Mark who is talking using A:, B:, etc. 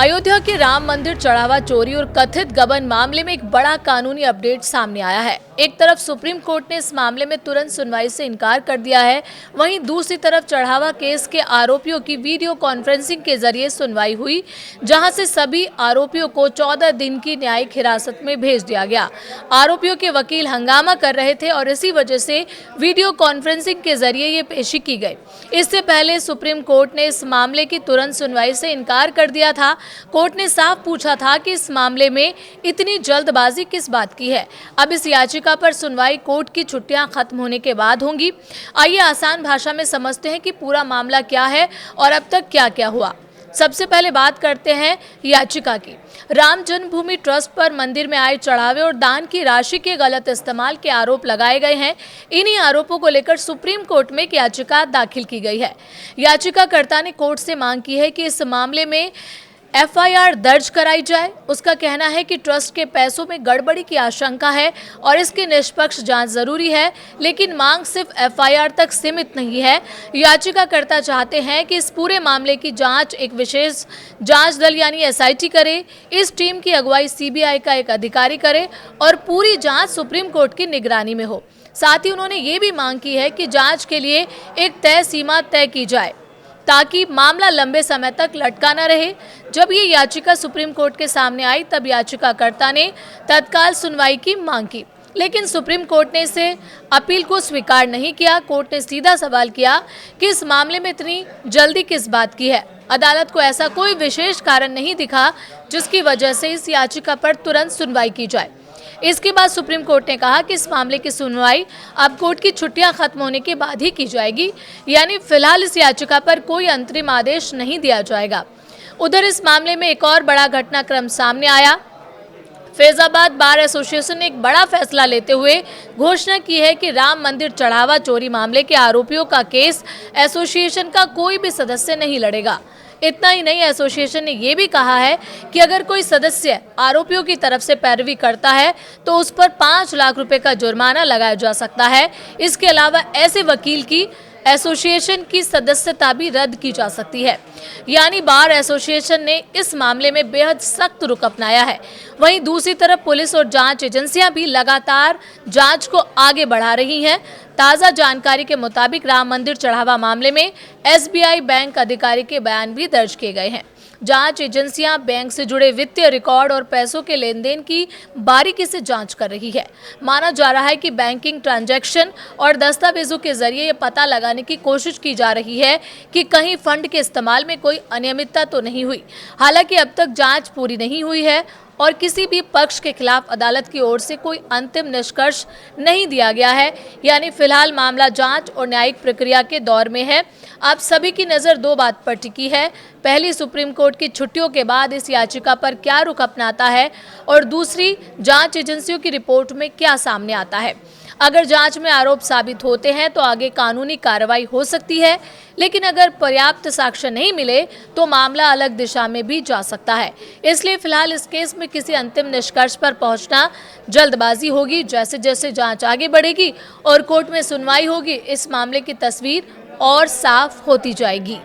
A: अयोध्या के राम मंदिर चढ़ावा चोरी और कथित गबन मामले में एक बड़ा कानूनी अपडेट सामने आया है। एक तरफ सुप्रीम कोर्ट ने इस मामले में तुरंत सुनवाई से इनकार कर दिया है, वहीं दूसरी तरफ चढ़ावा केस के आरोपियों की वीडियो कॉन्फ्रेंसिंग के जरिए सुनवाई हुई, जहां से सभी आरोपियों को 14 दिन की न्यायिक हिरासत में भेज दिया गया। आरोपियों के वकील हंगामा कर रहे थे और इसी वजह से वीडियो कॉन्फ्रेंसिंग के जरिए ये पेशी की गई। इससे पहले सुप्रीम कोर्ट ने इस मामले की तुरंत सुनवाई से इनकार कर दिया था। कोर्ट ने साफ पूछा था कि इस मामले में इतनी जल्दबाजी किस बात की है। अब इस याचिका पर सुनवाई कोर्ट की छुट्टियां खत्म होने के बाद होंगी। आइए आसान भाषा में समझते हैं कि पूरा मामला क्या है और अब तक क्या क्या हुआ। सबसे पहले बात करते हैं याचिका की। राम जन्मभूमि ट्रस्ट पर मंदिर में आए चढ़ावे और दान की राशि के गलत इस्तेमाल के आरोप लगाए गए हैं। इन्हीं आरोपों को लेकर सुप्रीम कोर्ट में एक याचिका दाखिल की गई है। याचिकाकर्ता ने कोर्ट से मांग की है कि इस मामले में एफआईआर दर्ज कराई जाए। उसका कहना है कि ट्रस्ट के पैसों में गड़बड़ी की आशंका है और इसकी निष्पक्ष जांच जरूरी है, लेकिन मांग सिर्फ एफआईआर तक सीमित नहीं है। याचिकाकर्ता चाहते हैं कि इस पूरे मामले की जांच एक विशेष जांच दल यानी एसआईटी करे। इस टीम की अगुवाई सीबीआई का एक अधिकारी करे और पूरी जांच सुप्रीम कोर्ट की निगरानी में हो। साथ ही उन्होंने ये भी मांग की है कि जांच के लिए एक तय सीमा तय की जाए ताकि मामला लंबे समय तक लटका न रहे। जब ये याचिका सुप्रीम कोर्ट के सामने आई तब याचिकाकर्ता ने तत्काल सुनवाई की मांग की, लेकिन सुप्रीम कोर्ट ने इसे अपील को स्वीकार नहीं किया। कोर्ट ने सीधा सवाल किया कि इस मामले में इतनी जल्दी किस बात की है। अदालत को ऐसा कोई विशेष कारण नहीं दिखा जिसकी वजह से इस याचिका पर तुरंत सुनवाई की जाए। इसके बाद सुप्रीम कोर्ट ने कहा कि इस मामले की सुनवाई अब कोर्ट की छुट्टियां खत्म होने के बाद ही की जाएगी, यानी फिलहाल इस याचिका पर कोई अंतरिम आदेश नहीं दिया जाएगा। उधर इस मामले में एक और बड़ा घटनाक्रम सामने आया। फैजाबाद बार एसोसिएशन ने एक बड़ा फैसला लेते हुए घोषणा की है कि राम मंदिर चढ़ावा चोरी मामले के आरोपियों का केस एसोसिएशन का कोई भी सदस्य नहीं लड़ेगा। इतना ही नहीं, एसोसिएशन ने यह भी कहा है कि अगर कोई सदस्य आरोपियों की तरफ से पैरवी करता है तो उस पर 5 लाख रुपए का जुर्माना लगाया जा सकता है। इसके अलावा ऐसे वकील की एसोसिएशन की सदस्यता भी रद्द की जा सकती है। यानी बार एसोसिएशन ने इस मामले में बेहद सख्त रुख अपनाया है। वहीं दूसरी तरफ पुलिस और जांच एजेंसियां भी लगातार जांच को आगे बढ़ा रही हैं। ताज़ा जानकारी के मुताबिक राम मंदिर चढ़ावा मामले में एसबीआई बैंक अधिकारी के बयान भी दर्ज किए गए हैं। जांच एजेंसियां बैंक से जुड़े वित्तीय रिकॉर्ड और पैसों के लेन देन की बारीकी से जांच कर रही है। माना जा रहा है कि बैंकिंग ट्रांजैक्शन और दस्तावेजों के जरिए ये पता लगाने की कोशिश की जा रही है कि कहीं फंड के इस्तेमाल में कोई अनियमितता तो नहीं हुई। हालांकि अब तक जांच पूरी नहीं हुई है और किसी भी पक्ष के खिलाफ अदालत की ओर से कोई अंतिम निष्कर्ष नहीं दिया गया है। यानी फिलहाल मामला जांच और न्यायिक प्रक्रिया के दौर में है। अब सभी की नज़र 2 बात पर टिकी है। पहली, सुप्रीम कोर्ट की छुट्टियों के बाद इस याचिका पर क्या रुख अपनाता है, और दूसरी, जांच एजेंसियों की रिपोर्ट में क्या सामने आता है। अगर जांच में आरोप साबित होते हैं तो आगे कानूनी कार्रवाई हो सकती है, लेकिन अगर पर्याप्त साक्ष्य नहीं मिले तो मामला अलग दिशा में भी जा सकता है। इसलिए फिलहाल इस केस में किसी अंतिम निष्कर्ष पर पहुंचना जल्दबाजी होगी। जैसे जैसे जांच आगे बढ़ेगी और कोर्ट में सुनवाई होगी, इस मामले की तस्वीर और साफ होती जाएगी।